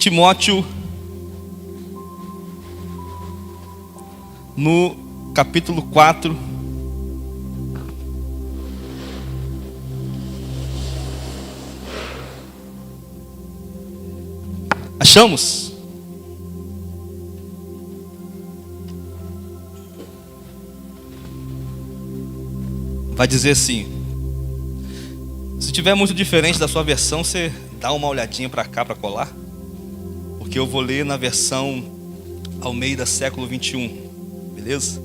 Timóteo, no capítulo 4, achamos? Vai dizer assim: se tiver muito diferente da sua versão, você dá uma olhadinha para cá para colar, porque eu vou ler na versão Almeida século 21, beleza?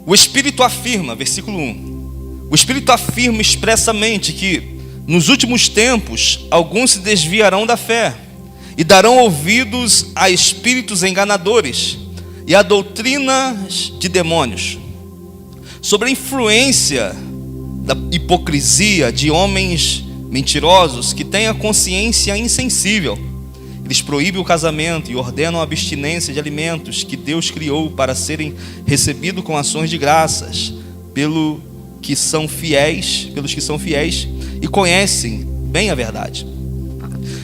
O Espírito afirma, versículo 1: o Espírito afirma expressamente que nos últimos tempos alguns se desviarão da fé e darão ouvidos a espíritos enganadores e a doutrinas de demônios, sobre a influência da hipocrisia de homens mentirosos que têm a consciência insensível. Eles proíbem o casamento e ordenam a abstinência de alimentos que Deus criou para serem recebidos com ações de graças pelos que são fiéis e conhecem bem a verdade.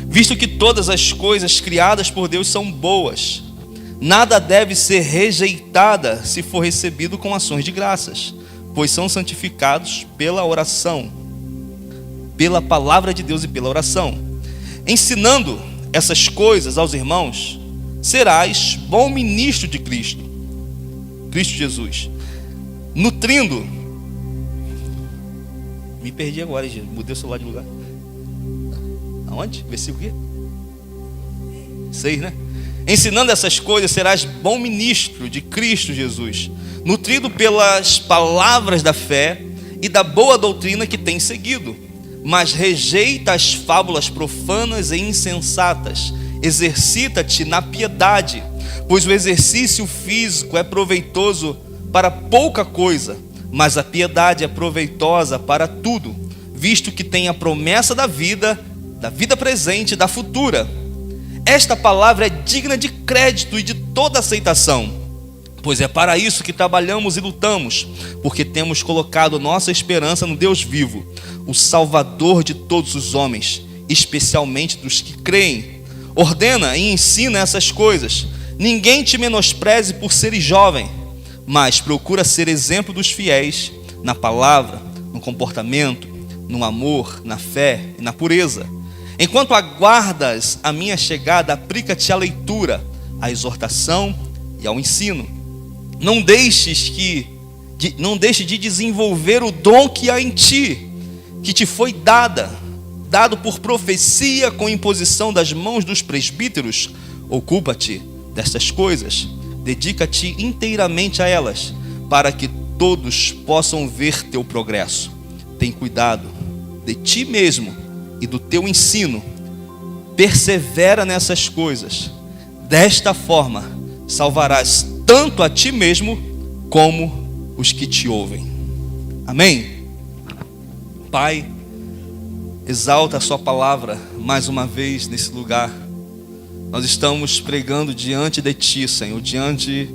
Visto que todas as coisas criadas por Deus são boas, nada deve ser rejeitada se for recebido com ações de graças, pois são santificados pela oração, pela palavra de Deus e pela oração. Ensinando essas coisas aos irmãos, serás bom ministro de Cristo Jesus, nutrindo. Me perdi agora, gente. Mudei o celular de lugar. Aonde? Versículo quê? 6, né? Ensinando essas coisas, serás bom ministro de Cristo Jesus, nutrido pelas palavras da fé e da boa doutrina que tens seguido. Mas rejeita as fábulas profanas e insensatas. Exercita-te na piedade, pois o exercício físico é proveitoso para pouca coisa, mas a piedade é proveitosa para tudo, visto que tem a promessa da vida presente e da futura. Esta palavra é digna de crédito e de toda aceitação, pois é para isso que trabalhamos e lutamos, porque temos colocado nossa esperança no Deus vivo, o Salvador de todos os homens, especialmente dos que creem. Ordena e ensina essas coisas. Ninguém te menospreze por seres jovem, mas procura ser exemplo dos fiéis na palavra, no comportamento, no amor, na fé e na pureza. Enquanto aguardas a minha chegada, aplica-te à leitura, à exortação e ao ensino. Não deixe de desenvolver o dom que há em ti, que te foi dado por profecia com imposição das mãos dos presbíteros. Ocupa-te destas coisas, dedica-te inteiramente a elas, para que todos possam ver teu progresso. Tem cuidado de ti mesmo e do teu ensino, persevera nessas coisas. Desta forma salvarás tanto a ti mesmo como os que te ouvem. Amém? Pai, exalta a sua palavra mais uma vez nesse lugar. Nós estamos pregando diante de ti, Senhor, diante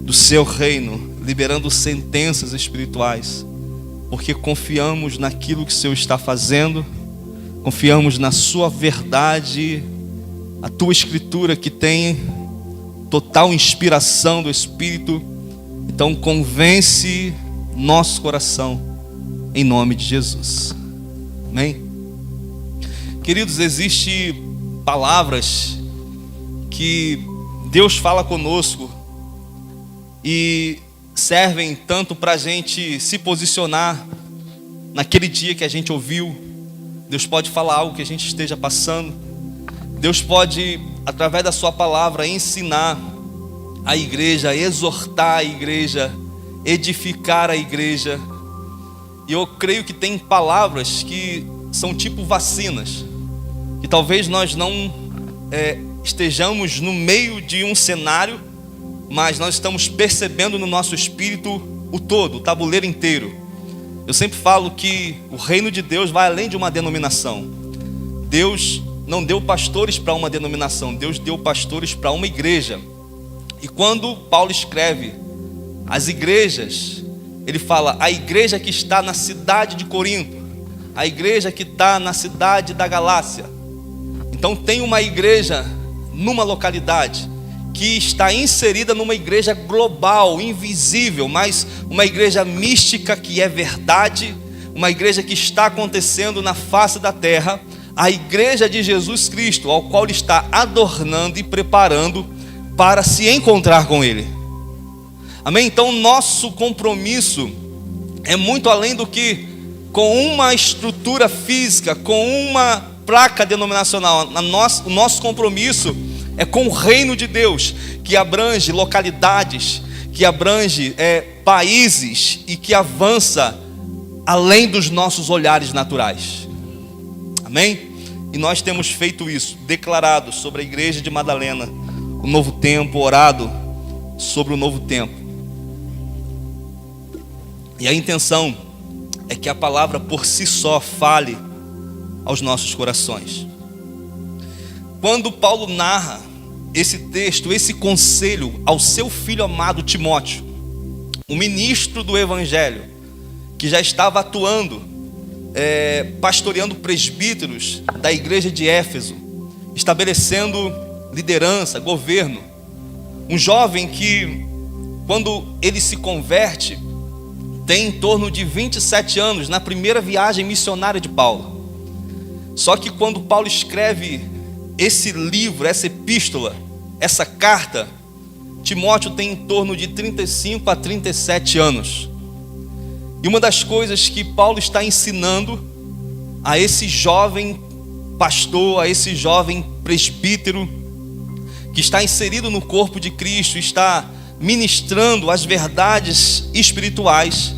do seu reino, liberando sentenças espirituais, porque confiamos naquilo que o Senhor está fazendo, confiamos na sua verdade, a tua escritura que tem total inspiração do Espírito. Então convence nosso coração, em nome de Jesus. Amém? Queridos, existem palavras que Deus fala conosco e servem tanto para a gente se posicionar naquele dia que a gente ouviu. Deus pode falar algo que a gente esteja passando. Deus pode, através da sua palavra, ensinar a igreja, exortar a igreja, edificar a igreja. E eu creio que tem palavras que são tipo vacinas, que talvez nós não estejamos no meio de um cenário, mas nós estamos percebendo no nosso espírito o todo, o tabuleiro inteiro. Eu sempre falo que o reino de Deus vai além de uma denominação. Deus não deu pastores para uma denominação, Deus deu pastores para uma igreja. E quando Paulo escreve as igrejas, ele fala: a igreja que está na cidade de Corinto, a igreja que está na cidade da Galácia. Então tem uma igreja numa localidade que está inserida numa igreja global, invisível, mas uma igreja mística que é verdade, uma igreja que está acontecendo na face da terra, a igreja de Jesus Cristo, ao qual ele está adornando e preparando para se encontrar com ele. Amém? Então nosso compromisso é muito além do que com uma estrutura física, com uma placa denominacional. O nosso compromisso é com o reino de Deus, que abrange localidades, que abrange países e que avança além dos nossos olhares naturais. Amém? E nós temos feito isso, declarado sobre a igreja de Madalena o novo tempo, orado sobre o novo tempo. E a intenção é que a palavra por si só fale aos nossos corações. Quando Paulo narra esse texto, esse conselho ao seu filho amado Timóteo, o ministro do evangelho, que já estava atuando, pastoreando presbíteros da igreja de Éfeso, estabelecendo liderança, governo. Um jovem que, quando ele se converte, tem em torno de 27 anos, na primeira viagem missionária de Paulo. Só que quando Paulo escreve esse livro, essa epístola, essa carta, Timóteo tem em torno de 35 a 37 anos. E uma das coisas que Paulo está ensinando a esse jovem pastor, a esse jovem presbítero, que está inserido no corpo de Cristo, está ministrando as verdades espirituais,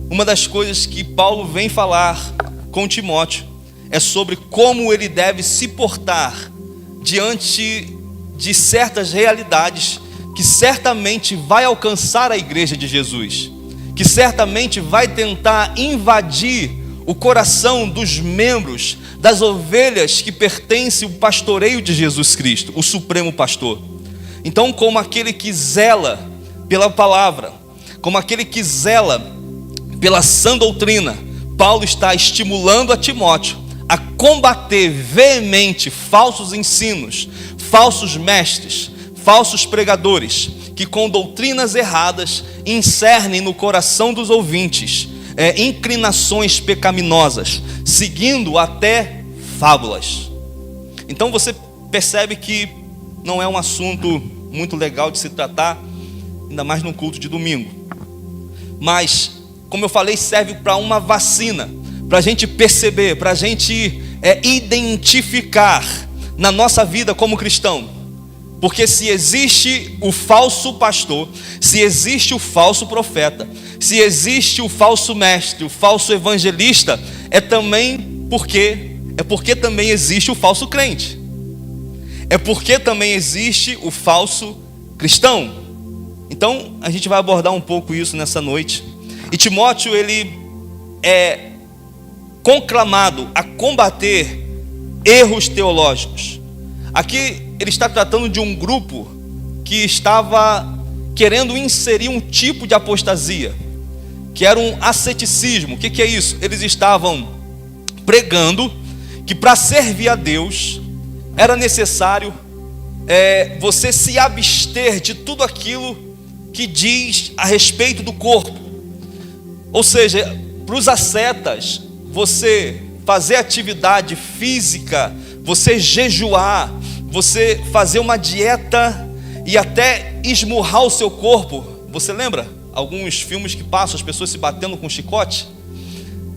uma das coisas que Paulo vem falar com Timóteo é sobre como ele deve se portar diante de certas realidades que certamente vai alcançar a igreja de Jesus, que certamente vai tentar invadir o coração dos membros, das ovelhas que pertencem ao pastoreio de Jesus Cristo, o supremo pastor. Então, como aquele que zela pela palavra, como aquele que zela pela sã doutrina, Paulo está estimulando a Timóteo a combater veemente falsos ensinos, falsos mestres, falsos pregadores, que com doutrinas erradas incernem no coração dos ouvintes inclinações pecaminosas, seguindo até fábulas. Então você percebe que não é um assunto muito legal de se tratar, ainda mais num culto de domingo. Mas, como eu falei, serve para uma vacina, para a gente perceber, para a gente identificar na nossa vida como cristão. Porque se existe o falso pastor, se existe o falso profeta, se existe o falso mestre, o falso evangelista, é porque também existe o falso crente. É porque também existe o falso cristão. Então, a gente vai abordar um pouco isso nessa noite. E Timóteo, ele é conclamado a combater erros teológicos. Aqui ele está tratando de um grupo que estava querendo inserir um tipo de apostasia, que era um asceticismo. O que é isso? Eles estavam pregando que para servir a Deus era necessário você se abster de tudo aquilo que diz a respeito do corpo. Ou seja, para os ascetas, você fazer atividade física, você jejuar, você fazer uma dieta e até esmurrar o seu corpo. Você lembra? Alguns filmes que passam as pessoas se batendo com chicote.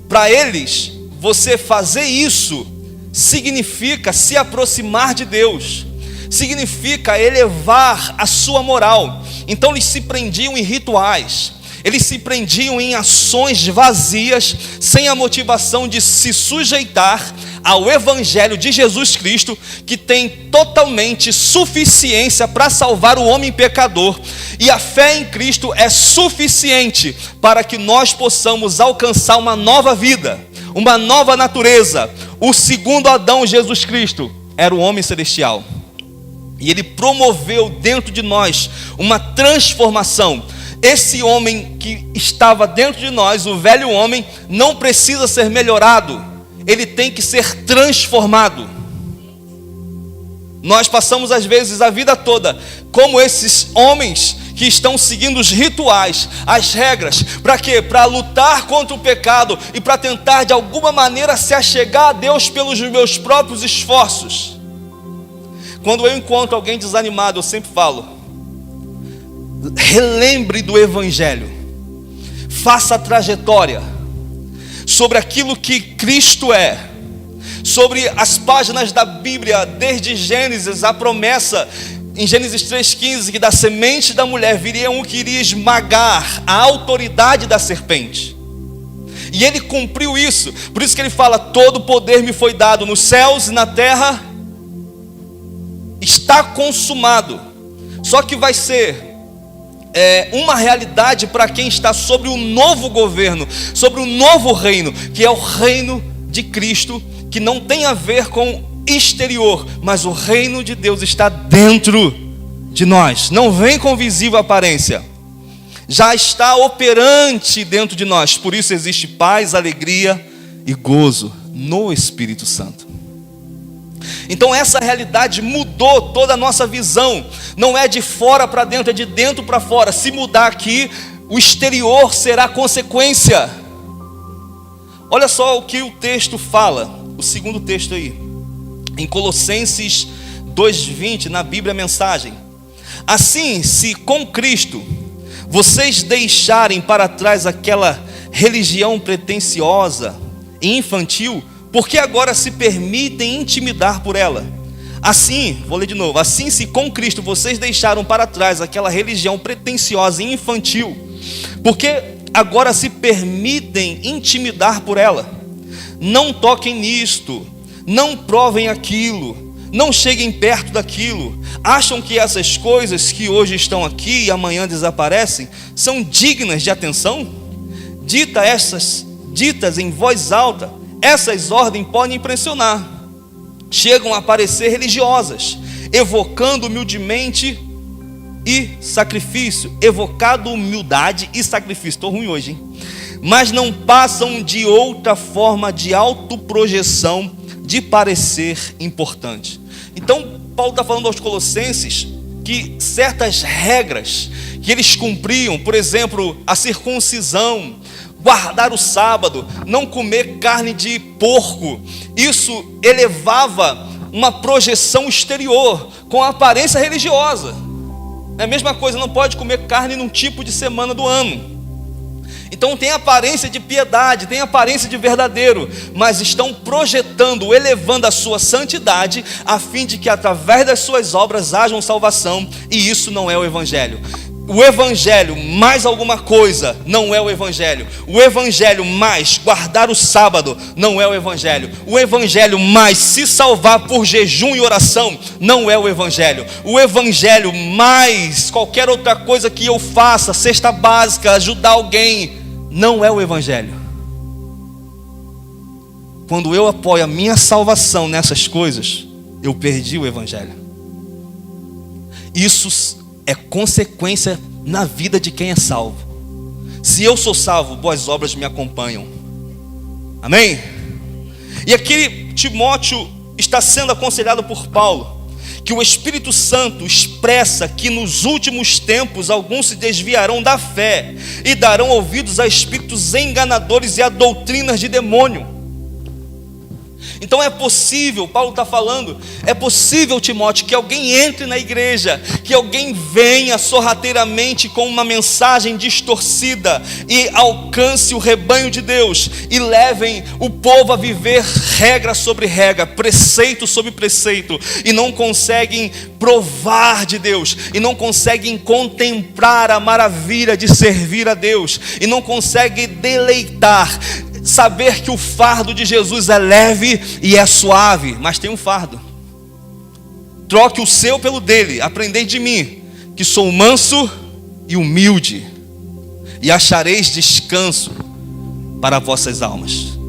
Para eles, você fazer isso significa se aproximar de Deus, significa elevar a sua moral. Então eles se prendiam em rituais, eles se prendiam em ações vazias, sem a motivação de se sujeitar ao Evangelho de Jesus Cristo, que tem totalmente suficiência para salvar o homem pecador, e a fé em Cristo é suficiente para que nós possamos alcançar uma nova vida, uma nova natureza. O segundo Adão, Jesus Cristo, era o homem celestial, e ele promoveu dentro de nós uma transformação. Esse homem que estava dentro de nós, o velho homem, não precisa ser melhorado, ele tem que ser transformado. Nós passamos às vezes a vida toda como esses homens que estão seguindo os rituais, as regras, para quê? Para lutar contra o pecado e para tentar de alguma maneira se achegar a Deus pelos meus próprios esforços. Quando eu encontro alguém desanimado, eu sempre falo: relembre do Evangelho, faça a trajetória sobre aquilo que Cristo é, sobre as páginas da Bíblia, desde Gênesis, a promessa em Gênesis 3,15, que da semente da mulher viria um que iria esmagar a autoridade da serpente. E ele cumpriu isso. Por isso que ele fala: todo poder me foi dado nos céus e na terra, está consumado. Só que vai ser uma realidade para quem está sobre o novo governo, sobre o novo reino, que é o reino de Cristo, que não tem a ver com exterior, mas o reino de Deus está dentro de nós, não vem com visível aparência, já está operante dentro de nós. Por isso existe paz, alegria e gozo no Espírito Santo. Então essa realidade mudou toda a nossa visão. Não é de fora para dentro, é de dentro para fora. Se mudar aqui, o exterior será consequência. Olha só o que o texto fala, o segundo texto aí, em Colossenses 2,20, na Bíblia Mensagem: assim, se com Cristo vocês deixarem para trás aquela religião pretensiosa e infantil, porque agora se permitem intimidar por ela. Assim, vou ler de novo: assim, se com Cristo vocês deixaram para trás aquela religião pretensiosa e infantil, porque agora se permitem intimidar por ela. Não toquem nisto, não provem aquilo, não cheguem perto daquilo. Acham que essas coisas que hoje estão aqui e amanhã desaparecem são dignas de atenção? Ditas em voz alta, essas ordens podem impressionar. Chegam a parecer religiosas, evocando humildade e sacrifício. Evocado humildade e sacrifício. Estou ruim hoje, hein? Mas não passam de outra forma de autoprojeção, de parecer importante. Então Paulo está falando aos Colossenses que certas regras que eles cumpriam, por exemplo, a circuncisão, guardar o sábado, não comer carne de porco, isso elevava uma projeção exterior, com aparência religiosa. É a mesma coisa, não pode comer carne num tipo de semana do ano. Então tem aparência de piedade, tem aparência de verdadeiro, mas estão projetando, elevando a sua santidade, a fim de que através das suas obras hajam salvação, e isso não é o Evangelho. O Evangelho mais alguma coisa não é o Evangelho. O Evangelho mais guardar o sábado não é o Evangelho. O Evangelho mais se salvar por jejum e oração não é o Evangelho. O Evangelho mais qualquer outra coisa que eu faça, cesta básica, ajudar alguém, não é o Evangelho. Quando eu apoio a minha salvação nessas coisas, eu perdi o Evangelho. Isso é consequência na vida de quem é salvo. Se eu sou salvo, boas obras me acompanham. Amém? E aqui Timóteo está sendo aconselhado por Paulo que o Espírito Santo expressa que nos últimos tempos alguns se desviarão da fé e darão ouvidos a espíritos enganadores e a doutrinas de demônio. Então é possível, Paulo está falando, é possível, Timóteo, que alguém entre na igreja, que alguém venha sorrateiramente com uma mensagem distorcida e alcance o rebanho de Deus e levem o povo a viver regra sobre regra, preceito sobre preceito, e não conseguem provar de Deus, e não conseguem contemplar a maravilha de servir a Deus, e não conseguem deleitar, saber que o fardo de Jesus é leve e é suave, mas tem um fardo. Troque o seu pelo dele. Aprendei de mim, que sou manso e humilde, e achareis descanso para vossas almas.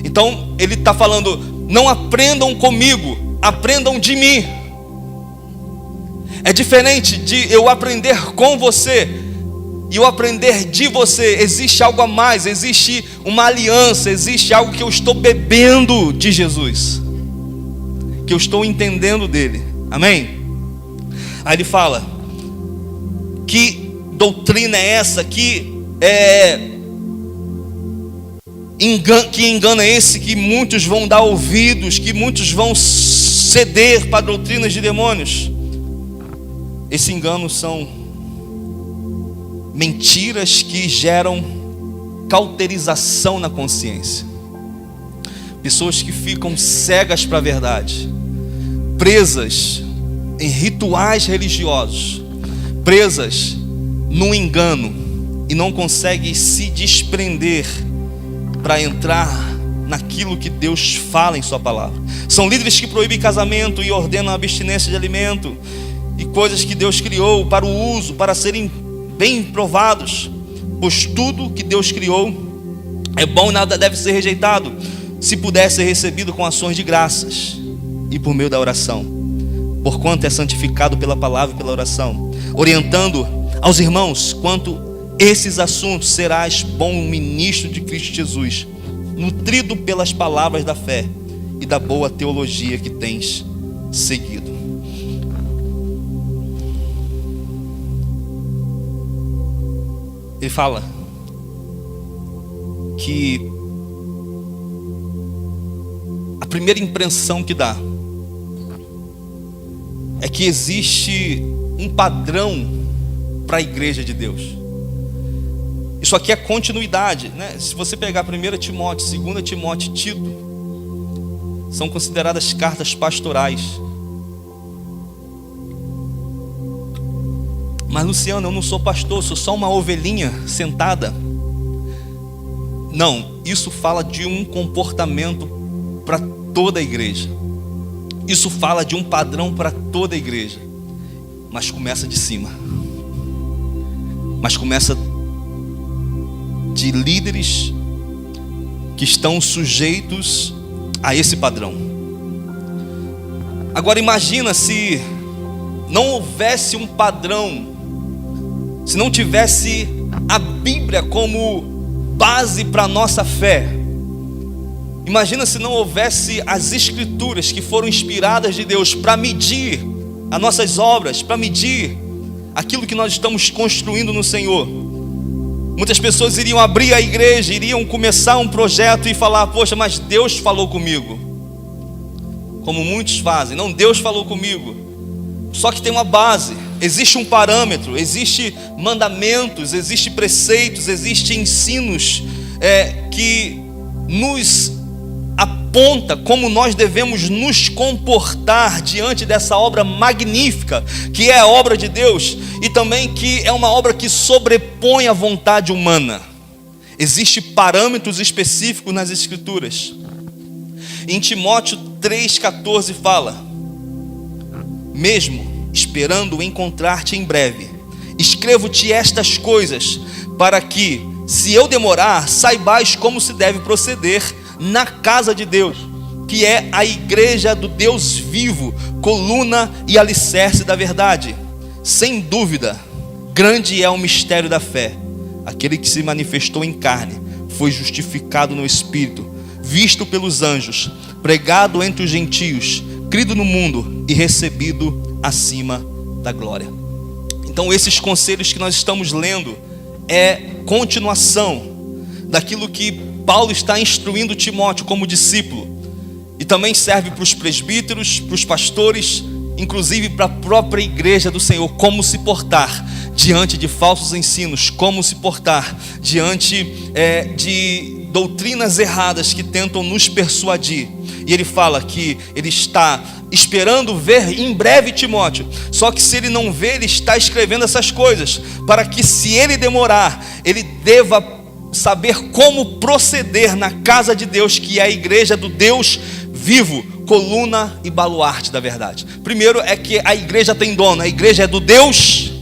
Então ele está falando: não aprendam comigo, aprendam de mim. É diferente de eu aprender com você e eu aprender de você. Existe algo a mais, existe uma aliança, existe algo que eu estou bebendo de Jesus, que eu estou entendendo dele. Amém? Aí ele fala: que doutrina é essa? Que engano é esse que muitos vão dar ouvidos, que muitos vão ceder para doutrinas de demônios? Esse engano são mentiras que geram cauterização na consciência. Pessoas que ficam cegas para a verdade, presas em rituais religiosos, presas no engano, e não conseguem se desprender para entrar naquilo que Deus fala em sua palavra. São líderes que proíbem casamento e ordenam a abstinência de alimento e coisas que Deus criou para o uso, para serem bem provados, pois tudo que Deus criou é bom e nada deve ser rejeitado, se puder ser recebido com ações de graças e por meio da oração, porquanto é santificado pela palavra e pela oração, orientando aos irmãos quanto esses assuntos. Serás bom ministro de Cristo Jesus, nutrido pelas palavras da fé e da boa teologia que tens seguido. Ele fala que a primeira impressão que dá é que existe um padrão para a igreja de Deus. Isso aqui é continuidade, né? Se você pegar 1 Timóteo, 2 Timóteo e Tito, são consideradas cartas pastorais. Mas Luciano, eu não sou pastor, sou só uma ovelhinha sentada. Não, isso fala de um comportamento para toda a igreja. Isso fala de um padrão para toda a igreja. Mas começa de cima. Mas começa de líderes que estão sujeitos a esse padrão. Agora imagina se não houvesse um padrão, se não tivesse a Bíblia como base para a nossa fé. Imagina se não houvesse as Escrituras que foram inspiradas de Deus para medir as nossas obras, para medir aquilo que nós estamos construindo no Senhor. Muitas pessoas iriam abrir a igreja, iriam começar um projeto e falar: poxa, mas Deus falou comigo. Como muitos fazem: não, Deus falou comigo. Só que tem uma base, existe um parâmetro, existe mandamentos, existe preceitos, existe ensinos que nos aponta como nós devemos nos comportar diante dessa obra magnífica que é a obra de Deus, e também que é uma obra que sobrepõe a vontade humana. Existem parâmetros específicos nas Escrituras. Em Timóteo 3,14 fala: mesmo esperando encontrar-te em breve, escrevo-te estas coisas, para que, se eu demorar, saibais como se deve proceder na casa de Deus, que é a igreja do Deus vivo, coluna e alicerce da verdade. Sem dúvida, grande é o mistério da fé. Aquele que se manifestou em carne foi justificado no Espírito, visto pelos anjos, pregado entre os gentios, crido no mundo e recebido acima da glória. Então esses conselhos que nós estamos lendo é continuação daquilo que Paulo está instruindo Timóteo como discípulo, e também serve para os presbíteros, para os pastores, inclusive para a própria igreja do Senhor, como se portar diante de falsos ensinos, como se portar diante de doutrinas erradas que tentam nos persuadir. E ele fala que ele está esperando ver em breve Timóteo, só que se ele não vê, ele está escrevendo essas coisas, para que, se ele demorar, ele deva saber como proceder na casa de Deus, que é a igreja do Deus vivo, coluna e baluarte da verdade. Primeiro é que a igreja tem dono, a igreja é do Deus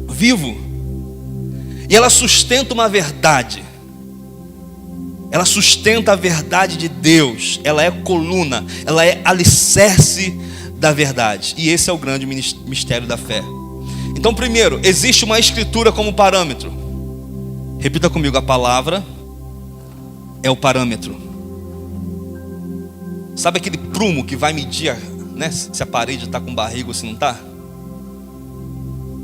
vivo, e ela sustenta uma verdade, ela sustenta a verdade de Deus, ela é coluna, ela é alicerce da verdade, e esse é o grande mistério da fé. Então, primeiro, existe uma escritura como parâmetro. Repita comigo: a palavra é o parâmetro. Sabe aquele prumo que vai medir né, se a parede está com barriga ou se não está.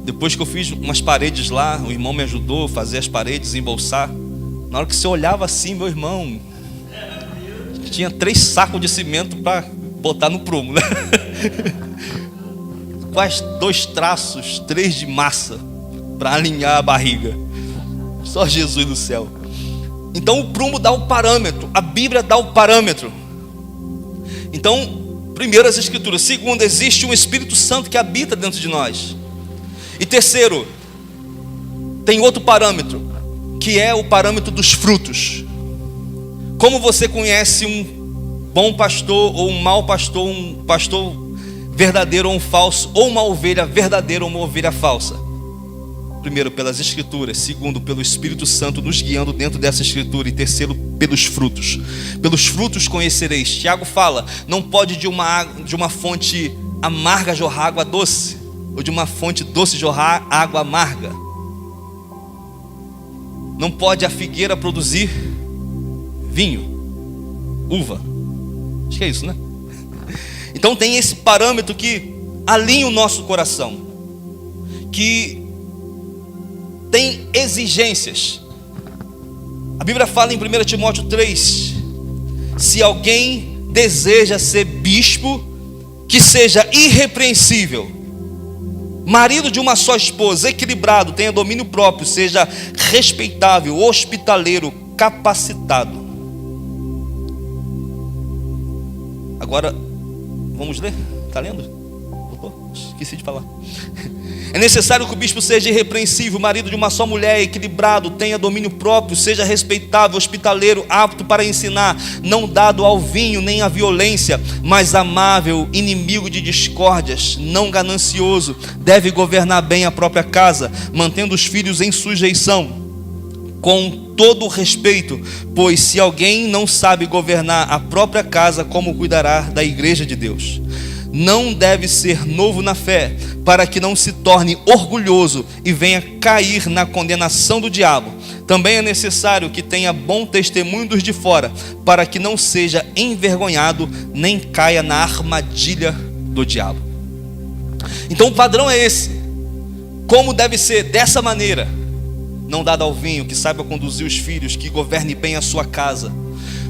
Depois que eu fiz umas paredes lá, o irmão me ajudou a fazer as paredes, embolsar. Na hora que você olhava assim, meu irmão, tinha 3 sacos de cimento para botar no prumo, né? Quase 2 traços, 3 de massa para alinhar a barriga. Só Jesus do céu. Então o prumo dá o parâmetro, a Bíblia dá o parâmetro. Então, primeiro as Escrituras. Segundo, existe um Espírito Santo que habita dentro de nós. E terceiro, tem outro parâmetro, que é o parâmetro dos frutos. Como você conhece um bom pastor ou um mau pastor, um pastor verdadeiro ou um falso, ou uma ovelha verdadeira ou uma ovelha falsa? Primeiro, pelas Escrituras. Segundo, pelo Espírito Santo nos guiando dentro dessa Escritura. E terceiro, pelos frutos. Pelos frutos conhecereis. Tiago fala, não pode de uma fonte amarga jorrar água doce, ou de uma fonte doce jorrar água amarga. Não pode a figueira produzir vinho, uva. Acho que é isso, né? Então tem esse parâmetro que alinha o nosso coração, que tem exigências. A Bíblia fala em 1 Timóteo 3, se alguém deseja ser bispo, que seja irrepreensível, marido de uma só esposa, equilibrado, tenha domínio próprio, seja respeitável, hospitaleiro, capacitado. Agora, vamos ler? Está lendo? Voltou? Esqueci de falar. É necessário que o bispo seja irrepreensível, marido de uma só mulher, equilibrado, tenha domínio próprio, seja respeitável, hospitaleiro, apto para ensinar, não dado ao vinho nem à violência, mas amável, inimigo de discórdias, não ganancioso, deve governar bem a própria casa, mantendo os filhos em sujeição, com todo respeito, pois se alguém não sabe governar a própria casa, como cuidará da igreja de Deus? Não deve ser novo na fé, para que não se torne orgulhoso e venha cair na condenação do diabo. Também é necessário que tenha bom testemunho dos de fora, para que não seja envergonhado, nem caia na armadilha do diabo. Então o padrão é esse. Como deve ser? Dessa maneira, não dado ao vinho, que saiba conduzir os filhos, que governe bem a sua casa.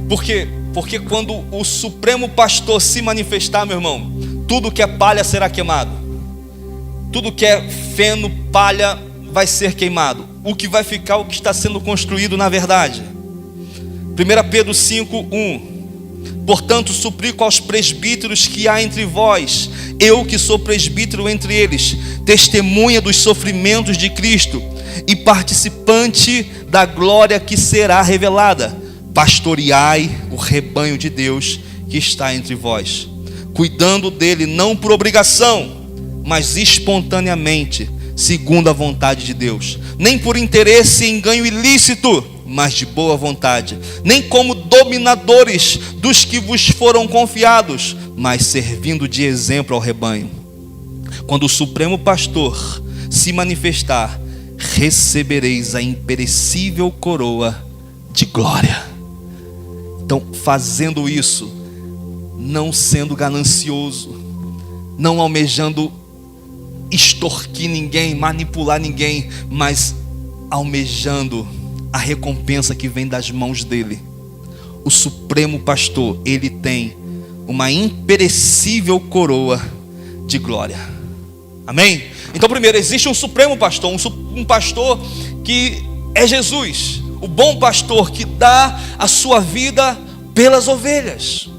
Por quê? Porque quando o Supremo Pastor se manifestar, meu irmão, tudo que é palha será queimado. Tudo que é feno, palha, vai ser queimado. O que vai ficar, o que está sendo construído na verdade. 1 Pedro 5:1. Portanto, suplico aos presbíteros que há entre vós, eu que sou presbítero entre eles, testemunha dos sofrimentos de Cristo e participante da glória que será revelada. Pastoreai o rebanho de Deus que está entre vós, cuidando dele não por obrigação, mas espontaneamente, segundo a vontade de Deus, nem por interesse em ganho ilícito, mas de boa vontade, nem como dominadores dos que vos foram confiados, mas servindo de exemplo ao rebanho. Quando o Supremo Pastor se manifestar, recebereis a imperecível coroa de glória. Então, fazendo isso, não sendo ganancioso, não almejando extorquir ninguém, manipular ninguém, mas almejando a recompensa que vem das mãos dele. O Supremo Pastor, ele tem uma imperecível coroa de glória. Amém? Então, primeiro, existe um Supremo Pastor, um pastor que é Jesus, o bom pastor que dá a sua vida pelas ovelhas.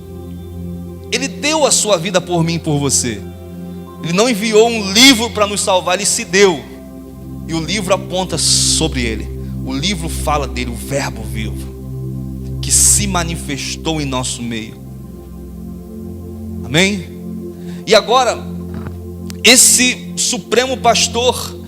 Ele deu a sua vida por mim e por você. Ele não enviou um livro para nos salvar, ele se deu. E o livro aponta sobre ele. O livro fala dele, o verbo vivo, que se manifestou em nosso meio. Amém? E agora, esse Supremo Pastor,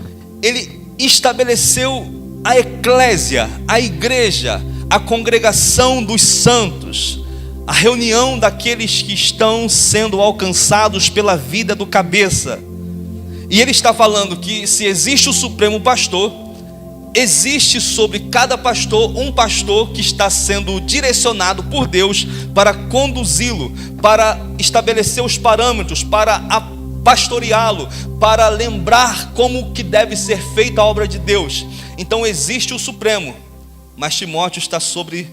ele estabeleceu a eclésia, a igreja, a congregação dos santos, a reunião daqueles que estão sendo alcançados pela vida do cabeça. E ele está falando que se existe o Supremo Pastor, existe sobre cada pastor um pastor que está sendo direcionado por Deus para conduzi-lo, para estabelecer os parâmetros, para pastoreá-lo, para lembrar como que deve ser feita a obra de Deus. Então existe o Supremo, mas Timóteo está sobre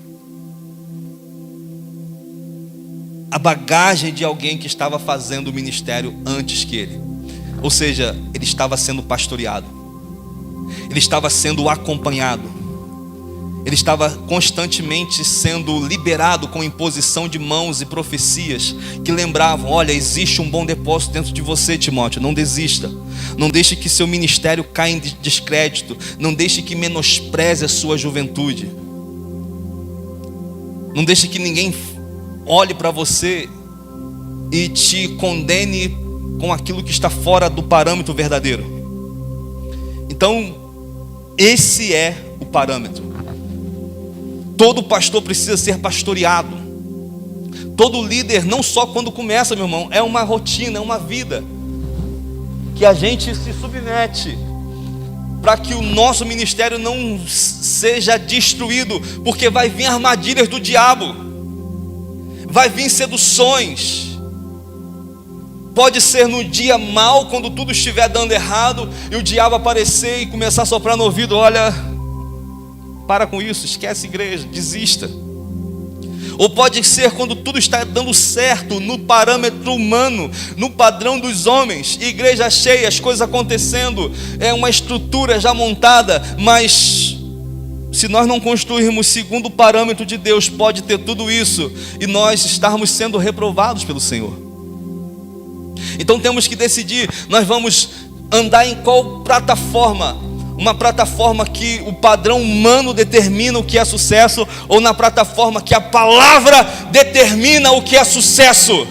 a bagagem de alguém que estava fazendo o ministério antes que ele. Ou seja, ele estava sendo pastoreado, ele estava sendo acompanhado, ele estava constantemente sendo liberado com imposição de mãos e profecias que lembravam: olha, existe um bom depósito dentro de você, Timóteo, não desista, não deixe que seu ministério caia em descrédito, não deixe que menospreze a sua juventude, não deixe que ninguém olhe para você e te condene com aquilo que está fora do parâmetro verdadeiro. Então, esse é o parâmetro. Todo pastor precisa ser pastoreado. Todo líder, não só quando começa, meu irmão, é uma rotina, é uma vida que a gente se submete para que o nosso ministério não seja destruído, porque vai vir armadilhas do diabo, vai vir seduções. Pode ser no dia mau, quando tudo estiver dando errado, e o diabo aparecer e começar a soprar no ouvido: olha, para com isso, esquece igreja, desista. Ou pode ser quando tudo está dando certo, no parâmetro humano, no padrão dos homens, igreja cheia, as coisas acontecendo, é uma estrutura já montada, mas se nós não construirmos segundo o parâmetro de Deus, pode ter tudo isso e nós estarmos sendo reprovados pelo Senhor. Então temos que decidir: nós vamos andar em qual plataforma? Uma plataforma que o padrão humano determina o que é sucesso, ou na plataforma que a palavra determina o que é sucesso?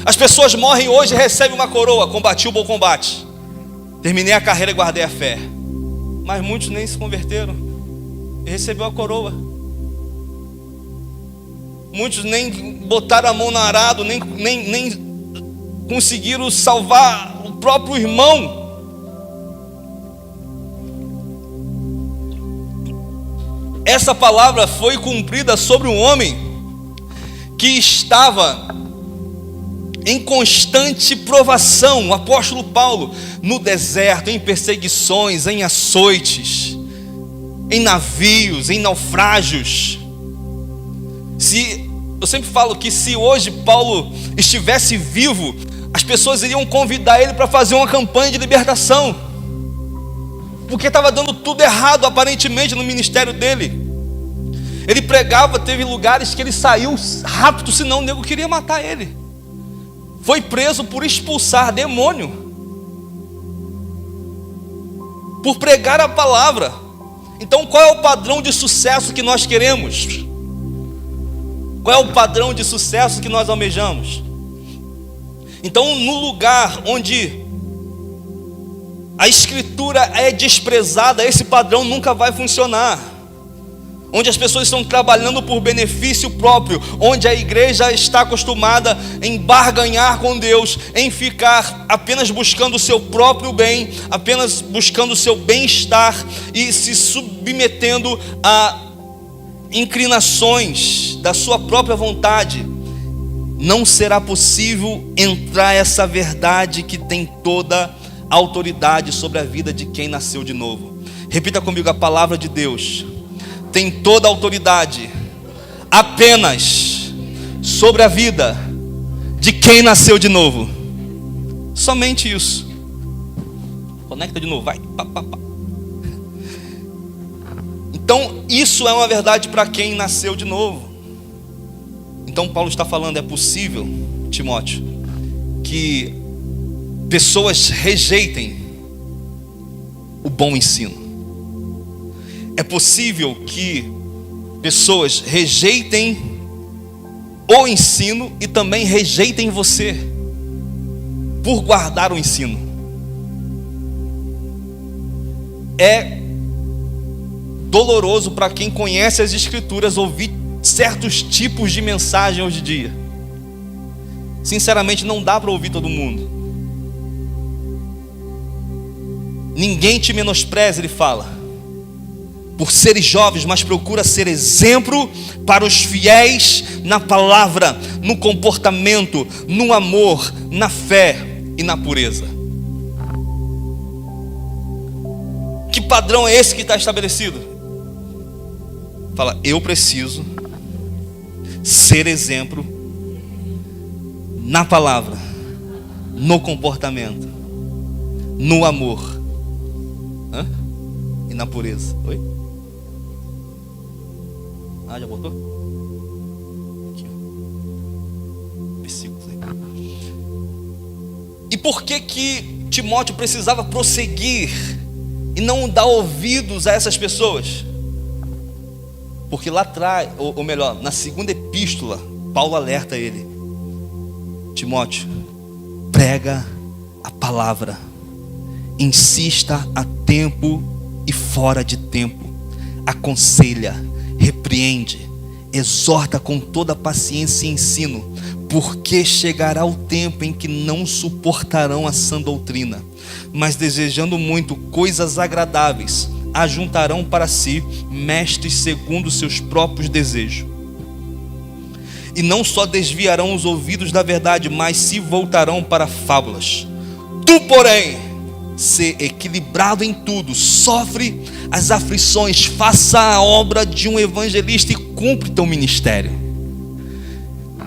As pessoas morrem hoje e recebem uma coroa: combati o bom combate, terminei a carreira e guardei a fé. Mas muitos nem se converteram e recebeu a coroa. Muitos nem botaram a mão no arado, nem conseguiram salvar o próprio irmão. Essa palavra foi cumprida sobre um homem que estava em constante provação, o apóstolo Paulo, no deserto, em perseguições, em açoites, em navios, em naufrágios. Eu sempre falo que se hoje Paulo estivesse vivo, as pessoas iriam convidar ele para fazer uma campanha de libertação, porque estava dando tudo errado aparentemente no ministério dele. Ele pregava, teve lugares que ele saiu rápido, senão o nego queria matar ele. Foi preso por expulsar demônio, por pregar a palavra. Então qual é o padrão de sucesso que nós queremos? Qual é o padrão de sucesso que nós almejamos? Então, no lugar onde a escritura é desprezada, esse padrão nunca vai funcionar. Onde as pessoas estão trabalhando por benefício próprio, onde a igreja está acostumada em barganhar com Deus, em ficar apenas buscando o seu próprio bem, apenas buscando o seu bem-estar e se submetendo a inclinações da sua própria vontade, não será possível entrar essa verdade que tem toda a autoridade sobre a vida de quem nasceu de novo. Repita comigo: a palavra de Deus tem toda a autoridade apenas sobre a vida de quem nasceu de novo. Somente isso. Conecta de novo, vai. Então isso é uma verdade para quem nasceu de novo. Então Paulo está falando: é possível, Timóteo, que pessoas rejeitem o bom ensino. É possível que pessoas rejeitem o ensino e também rejeitem você por guardar o ensino. É doloroso para quem conhece as escrituras ouvir certos tipos de mensagem hoje em dia. Sinceramente, não dá para ouvir todo mundo. Ninguém te menospreza, ele fala. por seres jovens, mas procura ser exemplo para os fiéis na palavra, no comportamento, no amor, na fé e na pureza. Que padrão é esse que está estabelecido? Fala, eu preciso ser exemplo na palavra, no comportamento, no amor e na pureza. Oi? Já botou? Aqui, ó. Versículos aí. E por que Timóteo precisava prosseguir e não dar ouvidos a essas pessoas? Porque lá atrás, ou melhor, na segunda epístola, Paulo alerta ele: Timóteo, prega a palavra, insista a tempo e fora de tempo, aconselha, repreende, exorta com toda paciência e ensino, porque chegará o tempo em que não suportarão a sã doutrina, mas desejando muito coisas agradáveis, ajuntarão para si mestres segundo seus próprios desejos. E não só desviarão os ouvidos da verdade, mas se voltarão para fábulas. Tu, porém, ser equilibrado em tudo, sofre as aflições, faça a obra de um evangelista e cumpre teu ministério.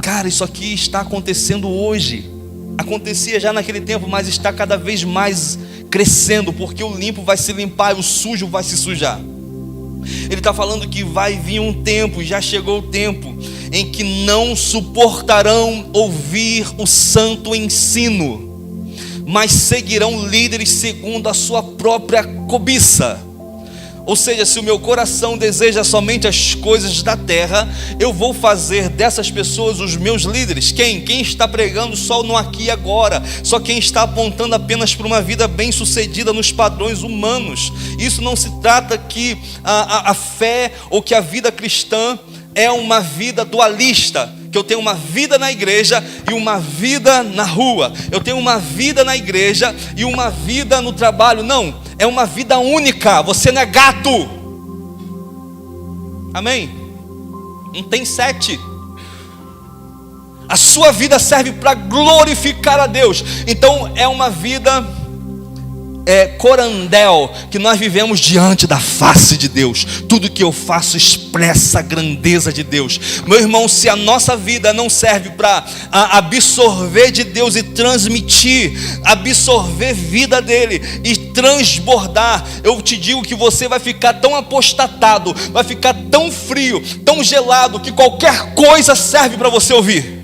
Cara, isso aqui está acontecendo hoje. Acontecia já naquele tempo, mas está cada vez mais crescendo, porque o limpo vai se limpar e o sujo vai se sujar. Ele está falando que vai vir um tempo, já chegou o tempo, em que não suportarão ouvir o santo ensino, mas seguirão líderes segundo a sua própria cobiça. Ou seja, se o meu coração deseja somente as coisas da terra, eu vou fazer dessas pessoas os meus líderes. Quem está pregando só no aqui e agora, só quem está apontando apenas para uma vida bem sucedida nos padrões humanos. Isso não se trata que a fé ou que a vida cristã é uma vida dualista, que eu tenho uma vida na igreja e uma vida na rua, eu tenho uma vida na igreja e uma vida no trabalho. Não, é uma vida única. Você não é gato, amém? Não tem sete. A sua vida serve para glorificar a Deus. Então é uma vida corandel, que nós vivemos diante da face de Deus. Tudo que eu faço expressa a grandeza de Deus. Meu irmão, se a nossa vida não serve para absorver de Deus e transmitir, absorver vida dele e transbordar, eu te digo que você vai ficar tão apostatado, vai ficar tão frio, tão gelado, que qualquer coisa serve para você ouvir.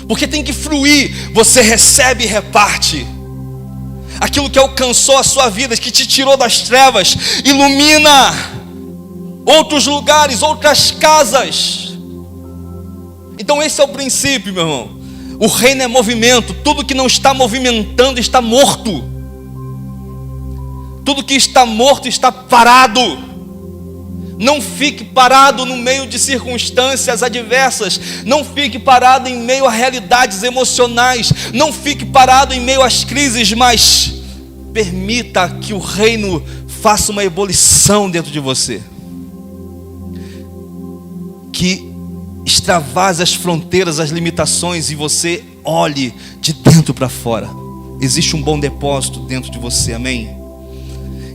Porque tem que fluir. Você recebe e reparte. Aquilo que alcançou a sua vida, que te tirou das trevas, ilumina outros lugares, outras casas. Então esse é o princípio, meu irmão. O reino é movimento. Tudo que não está movimentando está morto. Tudo que está morto está parado. Não fique parado no meio de circunstâncias adversas. Não fique parado em meio a realidades emocionais. Não fique parado em meio às crises, mas permita que o reino faça uma ebulição dentro de você, que extravase as fronteiras, as limitações, e você olhe de dentro para fora. Existe um bom depósito dentro de você, amém?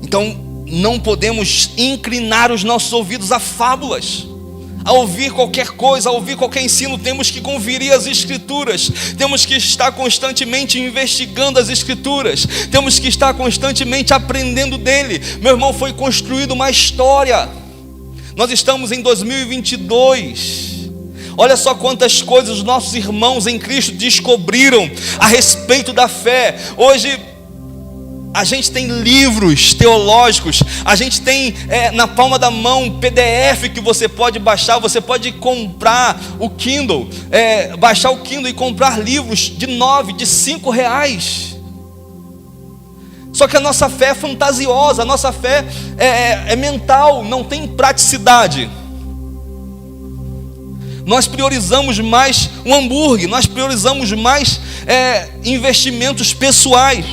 Então não podemos inclinar os nossos ouvidos a fábulas, a ouvir qualquer coisa, a ouvir qualquer ensino. Temos que conferir as escrituras, temos que estar constantemente investigando as escrituras, temos que estar constantemente aprendendo dele. Meu irmão, foi construída uma história. Nós estamos em 2022. Olha só quantas coisas os nossos irmãos em Cristo descobriram a respeito da fé. Hoje a gente tem livros teológicos, a gente tem na palma da mão PDF que você pode baixar. Você pode comprar o Kindle, baixar o Kindle e comprar livros de 9, de 5 reais. Só que a nossa fé é fantasiosa, a nossa fé é mental, não tem praticidade. Nós priorizamos mais um hambúrguer, nós priorizamos mais investimentos pessoais.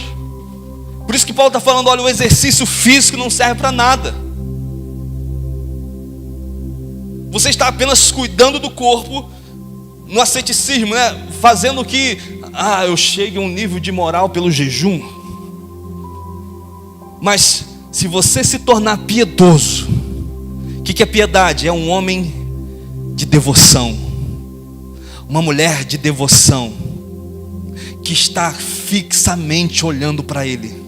Por isso que Paulo está falando, olha, o exercício físico não serve para nada. Você está apenas cuidando do corpo, no asceticismo, né? Fazendo que eu chegue a um nível de moral pelo jejum. Mas se você se tornar piedoso, o que é piedade? É um homem de devoção, uma mulher de devoção, que está fixamente olhando para Ele.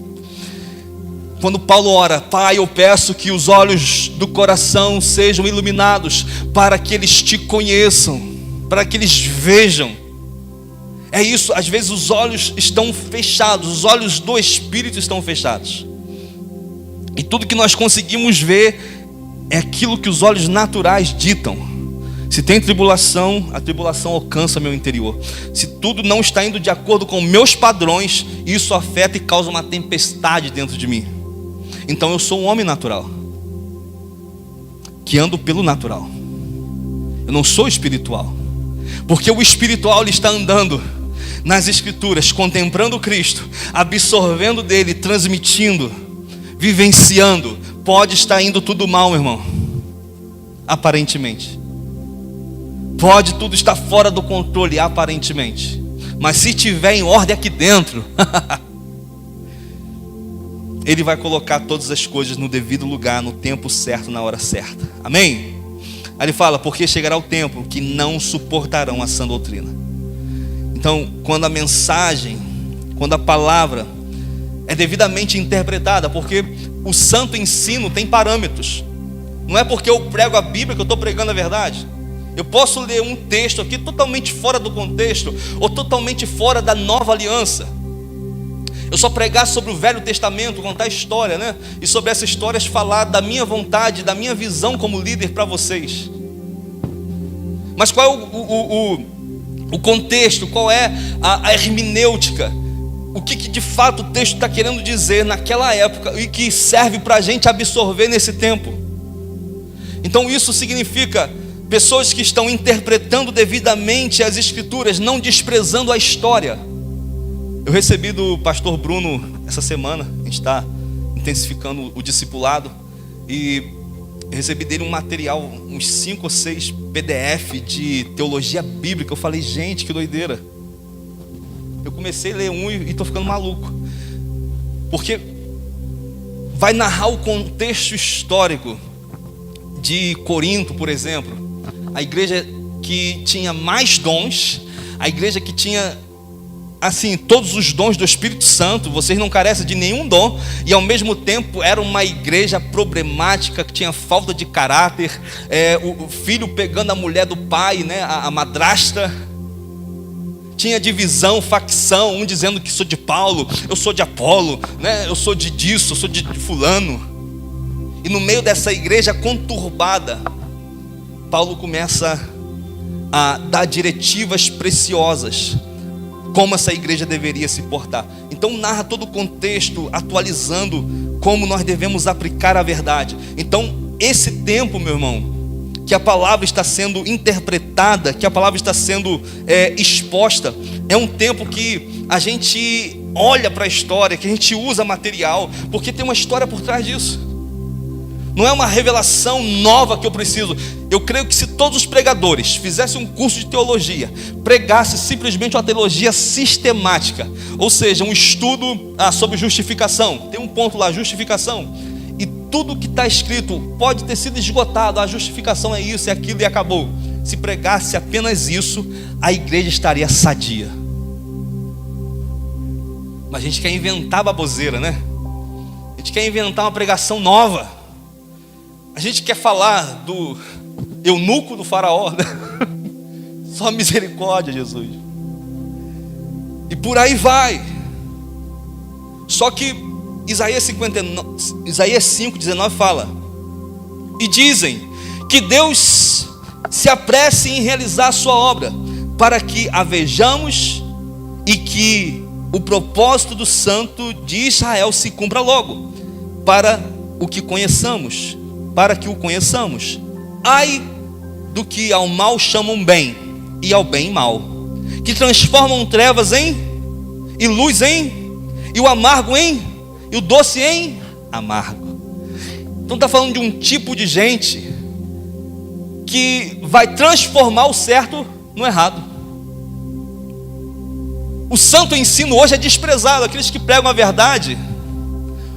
Quando Paulo ora, Pai, eu peço que os olhos do coração sejam iluminados, para que eles te conheçam, para que eles vejam. É isso, às vezes os olhos estão fechados, os olhos do Espírito estão fechados. E tudo que nós conseguimos ver é aquilo que os olhos naturais ditam. Se tem tribulação, a tribulação alcança meu interior. Se tudo não está indo de acordo com meus padrões, isso afeta e causa uma tempestade dentro de mim. Então eu sou um homem natural, que ando pelo natural. Eu não sou espiritual, porque o espiritual ele está andando nas Escrituras, contemplando Cristo, absorvendo dele, transmitindo, vivenciando. Pode estar indo tudo mal, meu irmão, aparentemente. Pode tudo estar fora do controle, aparentemente. Mas se estiver em ordem aqui dentro, Ele vai colocar todas as coisas no devido lugar, no tempo certo, na hora certa. Amém? Aí ele fala, porque chegará o tempo que não suportarão a sã doutrina. Então, quando a mensagem, quando a palavra é devidamente interpretada, porque o santo ensino tem parâmetros. Não é porque eu prego a Bíblia que eu estou pregando a verdade. Eu posso ler um texto aqui totalmente fora do contexto, ou totalmente fora da nova aliança. Eu só pregar sobre o Velho Testamento, contar história, né? E sobre essa história falar da minha vontade, da minha visão como líder para vocês. Mas qual é o contexto? Qual é a hermenêutica? O que de fato o texto está querendo dizer naquela época e que serve para a gente absorver nesse tempo? Então isso significa pessoas que estão interpretando devidamente as Escrituras, não desprezando a história. Eu recebi do pastor Bruno essa semana, a gente está intensificando o discipulado, e eu recebi dele um material, uns 5 ou 6 PDF de teologia bíblica. Eu falei, gente, que doideira. Eu comecei a ler um e estou ficando maluco, porque vai narrar o contexto histórico de Corinto, por exemplo, a igreja que tinha mais dons, a igreja que tinha assim, todos os dons do Espírito Santo, vocês não carecem de nenhum dom, e ao mesmo tempo era uma igreja problemática, que tinha falta de caráter, o filho pegando a mulher do pai, né, a madrasta, tinha divisão, facção, um dizendo que sou de Paulo, eu sou de Apolo, né, eu sou de disso, eu sou de fulano. E no meio dessa igreja conturbada, Paulo começa a dar diretivas preciosas, como essa igreja deveria se portar. Então narra todo o contexto, atualizando como nós devemos aplicar a verdade. Então esse tempo, meu irmão, que a palavra está sendo interpretada, que a palavra está sendo exposta, é um tempo que a gente olha para a história, que a gente usa material, porque tem uma história por trás disso. Não é uma revelação nova que eu preciso. Eu creio que se todos os pregadores fizessem um curso de teologia, pregassem simplesmente uma teologia sistemática, ou seja, um estudo sobre justificação, tem um ponto lá, justificação, e tudo que está escrito pode ter sido esgotado, a justificação é isso, é aquilo e acabou. Se pregasse apenas isso, a igreja estaria sadia. Mas a gente quer inventar baboseira, né? A gente quer inventar uma pregação nova. A gente quer falar do eunuco do faraó, né? Só misericórdia, Jesus. E por aí vai. Só que Isaías 5:19 fala: e dizem que Deus se apresse em realizar a sua obra, para que a vejamos e que o propósito do santo de Israel se cumpra logo, para que o conheçamos. Ai do que ao mal chamam bem, e ao bem mal, que transformam trevas e luz e o amargo e o doce em amargo. Então está falando de um tipo de gente que vai transformar o certo no errado. O santo ensino hoje é desprezado. Aqueles que pregam a verdade,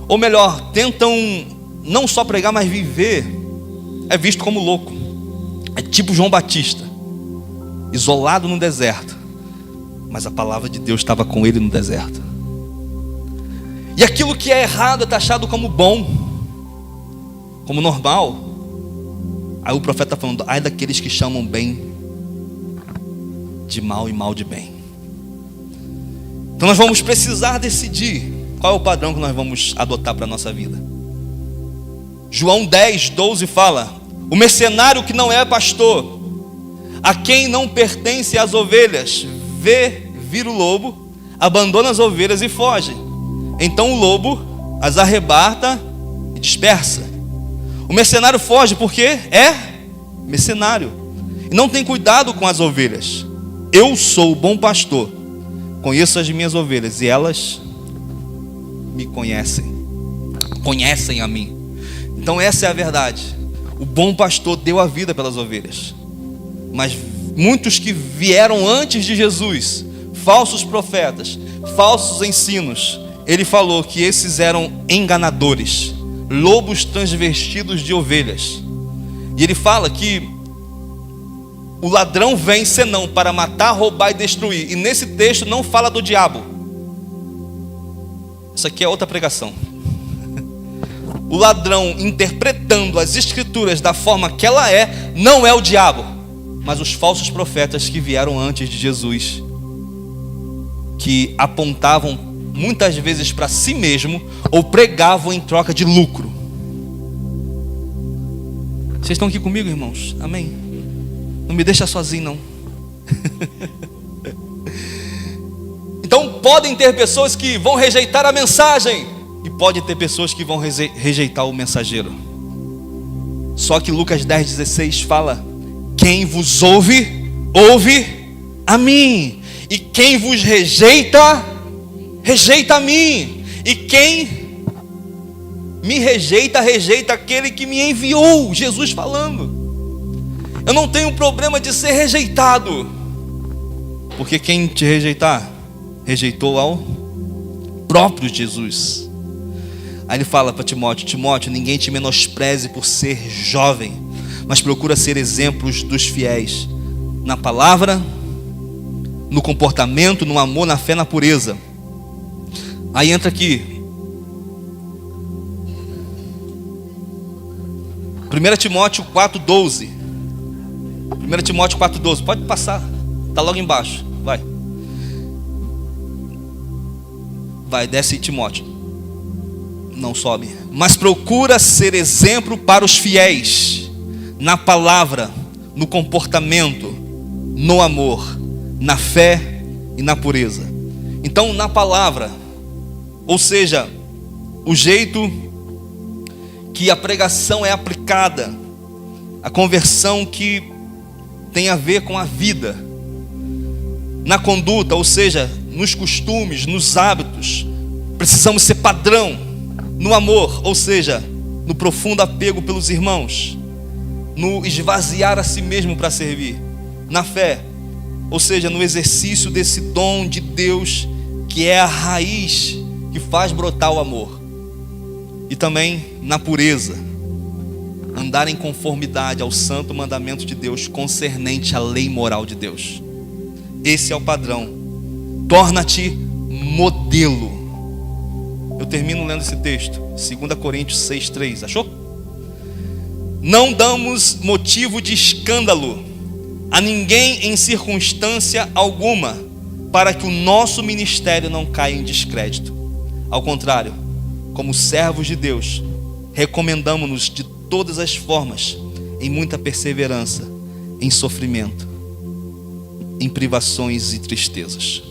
ou melhor, tentam não só pregar, mas viver, é visto como louco. É tipo João Batista, isolado no deserto, mas a palavra de Deus estava com ele no deserto. E aquilo que é errado é taxado como bom, como normal. Aí o profeta está falando: ai daqueles que chamam bem de mal e mal de bem. Então nós vamos precisar decidir qual é o padrão que nós vamos adotar para a nossa vida. João 10:12 fala: o mercenário que não é pastor, a quem não pertence as ovelhas, vê vir o lobo, abandona as ovelhas e foge. Então o lobo as arrebata e dispersa. O mercenário foge porque é mercenário e não tem cuidado com as ovelhas. Eu sou o bom pastor, conheço as minhas ovelhas e elas me conhecem a mim. Então essa é a verdade. O bom pastor deu a vida pelas ovelhas. Mas muitos que vieram antes de Jesus, falsos profetas, falsos ensinos, ele falou que esses eram enganadores, lobos transvestidos de ovelhas. E ele fala que o ladrão vem senão para matar, roubar e destruir. E nesse texto não fala do diabo. Isso aqui é outra pregação. O ladrão, interpretando as escrituras da forma que ela é, não é o diabo, mas os falsos profetas que vieram antes de Jesus, que apontavam muitas vezes para si mesmo ou pregavam em troca de lucro. Vocês estão aqui comigo, irmãos? Amém? Não me deixa sozinho, não. Então podem ter pessoas que vão rejeitar a mensagem, e pode ter pessoas que vão rejeitar o mensageiro. Só que Lucas 10:16 fala: quem vos ouve, ouve a mim. E quem vos rejeita, rejeita a mim. E quem me rejeita, rejeita aquele que me enviou. Jesus falando. Eu não tenho problema de ser rejeitado, porque quem te rejeitar, rejeitou ao próprio Jesus. Aí ele fala para Timóteo: Timóteo, ninguém te menospreze por ser jovem, mas procura ser exemplos dos fiéis, na palavra, no comportamento, no amor, na fé, na pureza. Aí entra aqui 1 Timóteo 4:12. 1 Timóteo 4:12, pode passar, está logo embaixo, vai, desce Timóteo, não sobe. Mas procura ser exemplo para os fiéis, na palavra, no comportamento, no amor, na fé e na pureza. Então na palavra, ou seja, o jeito que a pregação é aplicada, a conversão que tem a ver com a vida. Na conduta, ou seja, nos costumes, nos hábitos, precisamos ser padrão. No amor, ou seja, no profundo apego pelos irmãos, no esvaziar a si mesmo para servir. Na fé, ou seja, no exercício desse dom de Deus, que é a raiz que faz brotar o amor. E também na pureza, andar em conformidade ao santo mandamento de Deus concernente à lei moral de Deus. Esse é o padrão. Torna-te modelo. Eu termino lendo esse texto, 2 Coríntios 6:3, achou? Não damos motivo de escândalo a ninguém em circunstância alguma, para que o nosso ministério não caia em descrédito. Ao contrário, como servos de Deus, recomendamos-nos de todas as formas, em muita perseverança, em sofrimento, em privações e tristezas.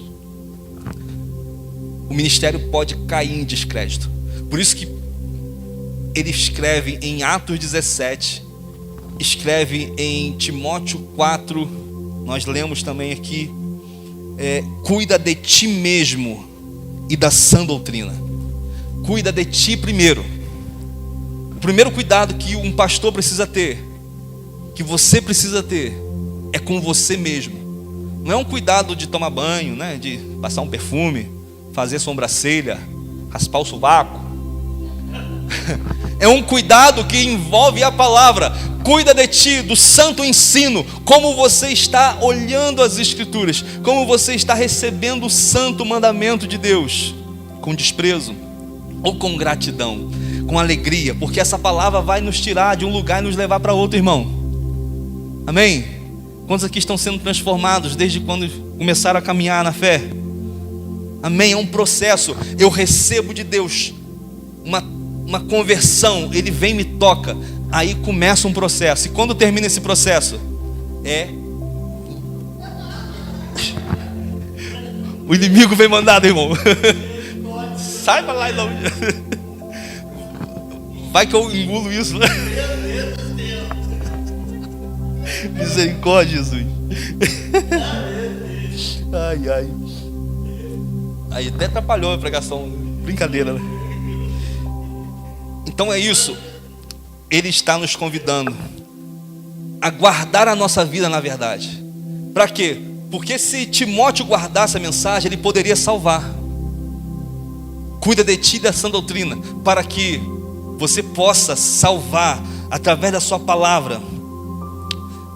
O ministério pode cair em descrédito. Por isso que ele escreve em Atos 17, escreve em Timóteo 4, nós lemos também aqui, cuida de ti mesmo e da sã doutrina. cuida de ti primeiro. O primeiro cuidado que um pastor precisa ter, que você precisa ter, é com você mesmo. Não é um cuidado de tomar banho, né? De passar um perfume, fazer sobrancelha, raspar o sovaco. É um cuidado que envolve a palavra. Cuida de ti, do santo ensino. Como você está olhando as Escrituras, como você está recebendo o santo mandamento de Deus, com desprezo ou com gratidão, com alegria, porque essa palavra vai nos tirar de um lugar e nos levar para outro, irmão. Amém? Quantos aqui estão sendo transformados desde quando começaram a caminhar na fé? Amém? É um processo. Eu recebo de Deus uma conversão, Ele vem e me toca, aí começa um processo. E quando termina esse processo? O inimigo vem mandado, irmão. Sai pra lá e não. Vai que eu engulo isso. Misericórdia, Jesus. Ai. Aí até atrapalhou a pregação. Brincadeira, né? Então é isso. Ele está nos convidando a guardar a nossa vida na verdade. Para quê? Porque se Timóteo guardasse a mensagem, ele poderia salvar. Cuida de ti da sã doutrina, para que você possa salvar através da sua palavra.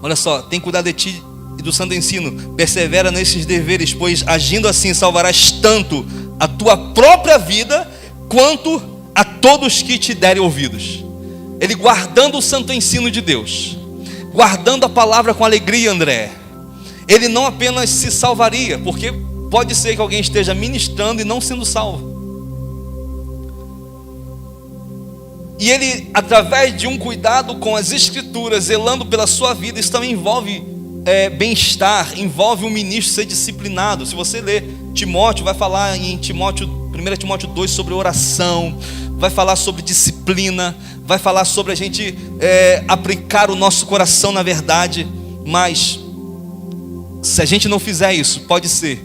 Olha só, tem que cuidar de ti e do santo ensino. Persevera nesses deveres, pois agindo assim salvarás tanto a tua própria vida quanto a todos que te derem ouvidos. Ele guardando o santo ensino de Deus, guardando a palavra com alegria, André, ele não apenas se salvaria, porque pode ser que alguém esteja ministrando e não sendo salvo. E ele, através de um cuidado com as Escrituras, zelando pela sua vida, isso também envolve bem-estar, envolve o ministro ser disciplinado. Se você ler Timóteo, vai falar em 1 Timóteo 2 sobre oração, vai falar sobre disciplina, vai falar sobre a gente aplicar o nosso coração na verdade. Mas se a gente não fizer isso, pode ser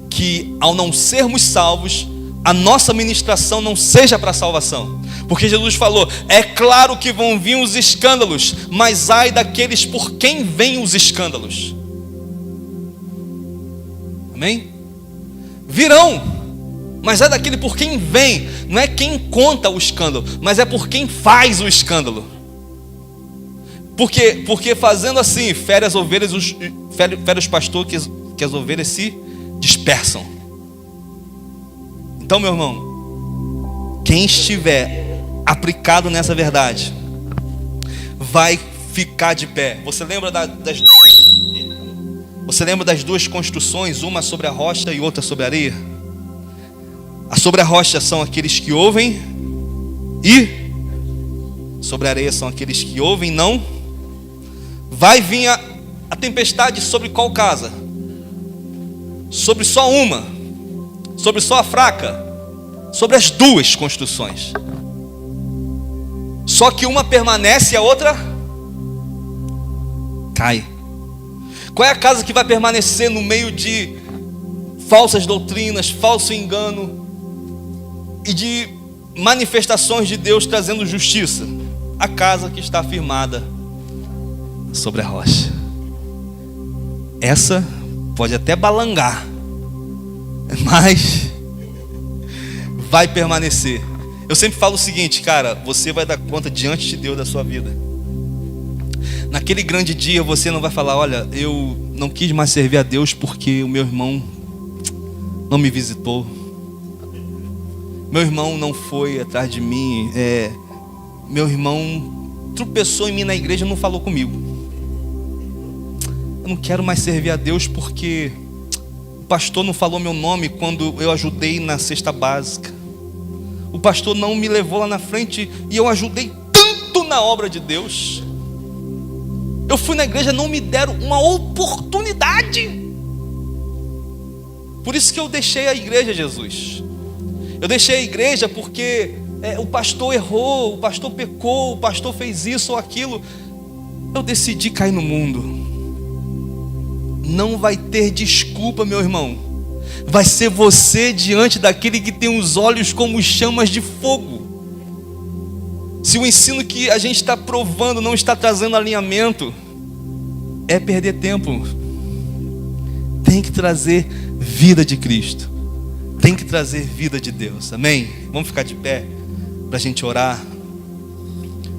que ao não sermos salvos, a nossa ministração não seja para salvação. Porque Jesus falou, é claro que vão vir os escândalos, mas ai daqueles por quem vêm os escândalos. Amém? Virão, mas é daquele por quem vem. Não é quem conta o escândalo, mas é por quem faz o escândalo. Porque fazendo assim, fere as ovelhas, fere os pastores, que as ovelhas se dispersam. Então, meu irmão, quem estiver aplicado nessa verdade vai ficar de pé. Você lembra das duas construções, uma sobre a rocha e outra sobre a areia? A sobre a rocha são aqueles que ouvem, e sobre a areia são aqueles que ouvem, não. Vai vir a tempestade sobre qual casa? Sobre só uma? Sobre só a fraca? Sobre as duas construções. Só que uma permanece e a outra cai. Qual é a casa que vai permanecer no meio de falsas doutrinas, falso engano e de manifestações de Deus trazendo justiça? A casa que está firmada sobre a rocha. Essa pode até balangar, mas vai permanecer. Eu sempre falo o seguinte, cara, você vai dar conta diante de Deus da sua vida. Naquele grande dia você não vai falar, olha, eu não quis mais servir a Deus porque o meu irmão não me visitou, meu irmão não foi atrás de mim, meu irmão tropeçou em mim na igreja e não falou comigo. Eu não quero mais servir a Deus porque o pastor não falou meu nome quando eu ajudei na cesta básica. O pastor não me levou lá na frente e eu ajudei tanto na obra de Deus. Eu fui na igreja, não me deram uma oportunidade. Por isso que eu deixei a igreja, Jesus. Eu deixei a igreja porque o pastor errou, o pastor pecou, o pastor fez isso ou aquilo. Eu decidi cair no mundo. Não vai ter desculpa, meu irmão, vai ser você diante daquele que tem os olhos como chamas de fogo. Se o ensino que a gente está provando não está trazendo alinhamento, é perder tempo. Tem que trazer vida de Cristo, tem que trazer vida de Deus, amém? Vamos ficar de pé para a gente orar.